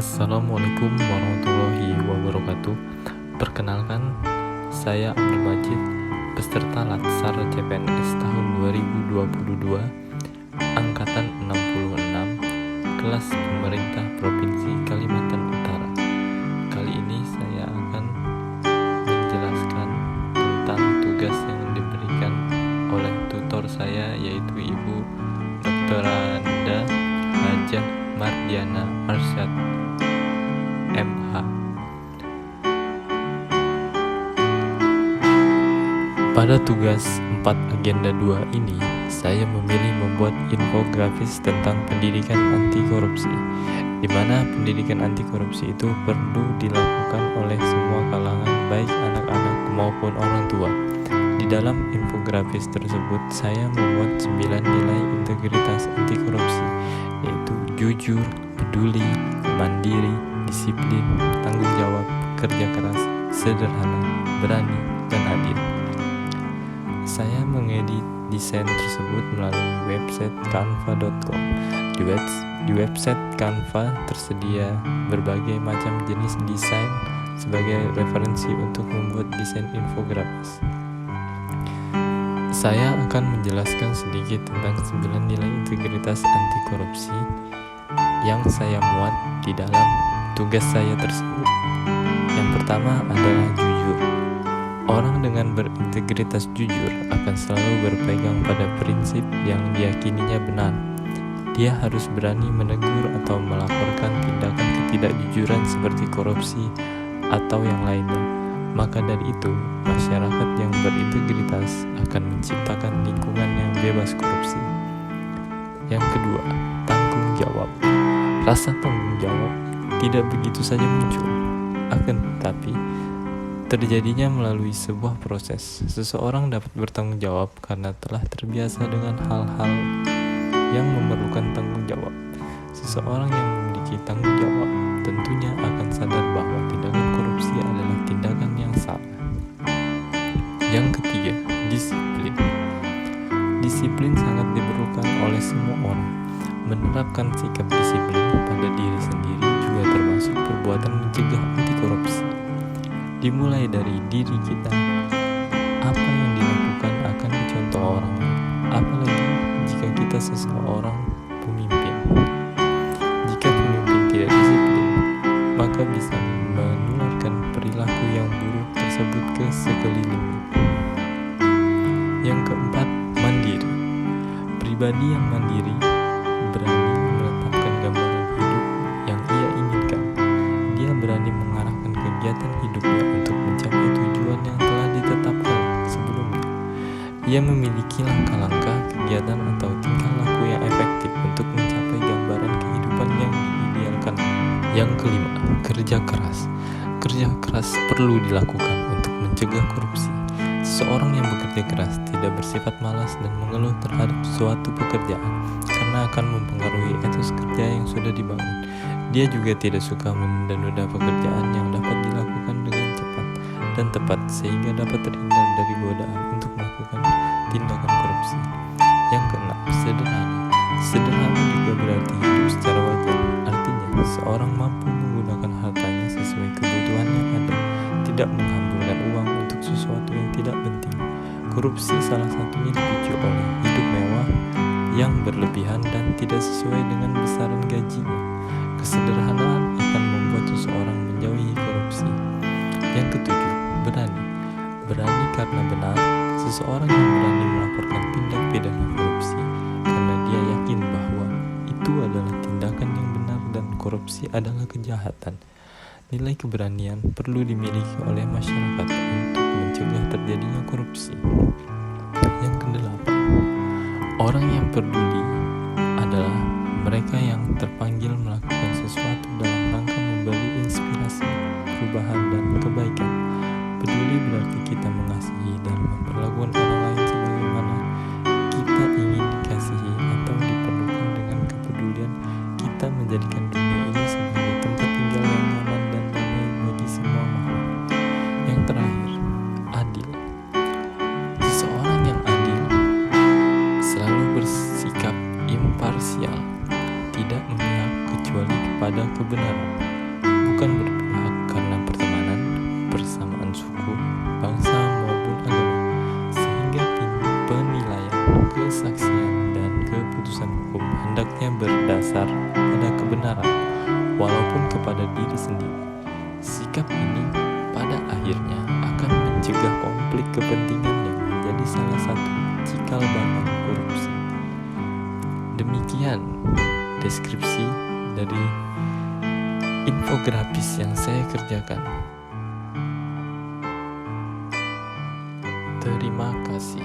Assalamualaikum warahmatullahi wabarakatuh. Perkenalkan, saya Abdul Majid, peserta Latsar CPNS tahun 2022, angkatan 66, kelas pemerintah Provinsi Kalimantan Utara. Kali ini saya akan menjelaskan tentang tugas yang diberikan oleh tutor saya, yaitu Ibu Dr. Anda Hajah Mardiana Arsyad MH. Pada tugas 4 agenda 2 ini, saya memilih membuat infografis tentang pendidikan anti korupsi, di mana pendidikan anti korupsi itu perlu dilakukan oleh semua kalangan, baik anak-anak maupun orang tua. Di dalam infografis tersebut, saya membuat 9 nilai integritas anti korupsi, yaitu jujur, peduli, mandiri, disiplin, tanggung jawab, kerja keras, sederhana, berani, dan adil. Saya mengedit desain tersebut melalui website canva.com. Di website Canva tersedia berbagai macam jenis desain sebagai referensi untuk membuat desain infografis. Saya akan menjelaskan sedikit tentang 9 nilai integritas anti korupsi yang saya muat di dalam tugas saya tersebut. Yang pertama adalah jujur. Orang dengan berintegritas jujur akan selalu berpegang pada prinsip yang diyakininya benar. Dia harus berani menegur atau melaporkan tindakan ketidakjujuran seperti korupsi atau yang lainnya. Maka dari itu, masyarakat yang berintegritas akan menciptakan lingkungan yang bebas korupsi. Yang kedua, tanggung jawab. Rasa tanggung jawab tidak begitu saja muncul, akan tetapi terjadinya melalui sebuah proses. Seseorang dapat bertanggung jawab karena telah terbiasa dengan hal-hal yang memerlukan tanggung jawab. Seseorang yang memiliki tanggung jawab tentunya akan sadar bahwa tindakan korupsi adalah tindakan yang salah. Yang ketiga, disiplin. Disiplin sangat diperlukan oleh semua orang. Menerapkan sikap disiplin pada diri sendiri juga termasuk perbuatan mencegah anti korupsi. Dimulai dari diri kita. Apa yang dilakukan akan dicontoh orang lain, apalagi jika kita seseorang pemimpin. Jika pemimpin tidak disiplin, maka bisa menularkan perilaku yang buruk tersebut ke sekelilingnya. Yang keempat, mandiri. Pribadi yang mandiri berani menetapkan gambaran hidup yang ia inginkan. Dia berani mengarahkan kegiatan hidupnya untuk mencapai tujuan yang telah ditetapkan sebelumnya. Ia memiliki langkah-langkah, kegiatan atau tingkah laku yang efektif untuk mencapai gambaran kehidupan yang diidealkan. Yang kelima, kerja keras. Kerja keras perlu dilakukan untuk mencegah korupsi. Seseorang yang bekerja keras tidak bersifat malas dan mengeluh terhadap suatu pekerjaan karena akan mempengaruhi etos kerja yang sudah dibangun. Dia juga tidak suka menunda-nunda pekerjaan yang dapat dilakukan dengan cepat dan tepat sehingga dapat terhindar dari godaan untuk melakukan tindakan korupsi. Yang keenam, sederhana. Sederhana juga berarti hidup secara wajar. Artinya, seorang mampu menggunakan hartanya sesuai kebutuhan yang ada, tidak menghamburkan uang untuk sesuatu yang tidak penting. Korupsi salah satunya dipicu oleh hidup mewah yang berlebihan dan tidak sesuai dengan besaran gajinya. Kesederhanaan akan membuat seseorang menjauhi korupsi. Yang ketujuh, berani. Berani karena benar. Seseorang yang berani melaporkan tindak pidana korupsi karena dia yakin bahwa itu adalah tindakan yang benar dan korupsi adalah kejahatan. Nilai keberanian perlu dimiliki oleh masyarakat untuk mencegah terjadinya korupsi. Yang kedelapan, orang yang peduli adalah mereka yang terpanggil melakukan sesuatu dalam rangka memberi inspirasi, perubahan, dan kebaikan. Peduli berarti kita mengasihi dan memperlakukan orang lain sebagaimana kita ingin dikasihi atau diperlukan. Dengan kepedulian, kita menjadikan dunia ini sebagai tempat tinggal yang nyaman dan damai bagi semua makhluk. Yang terakhir, adil. Seseorang yang adil selalu bersikap imparsial, tidak memihak kecuali kepada kebenaran. bukan berpihak karena pertemanan, persamaan suku, bangsa maupun agama, sehingga penilaian, kesaksian, dan keputusan hukum hendaknya berdasar pada kebenaran, walaupun kepada diri sendiri. Sikap ini pada akhirnya akan mencegah konflik kepentingan yang menjadi salah satu cikal bakal korupsi. Demikian deskripsi dari infografis yang saya kerjakan. Terima kasih.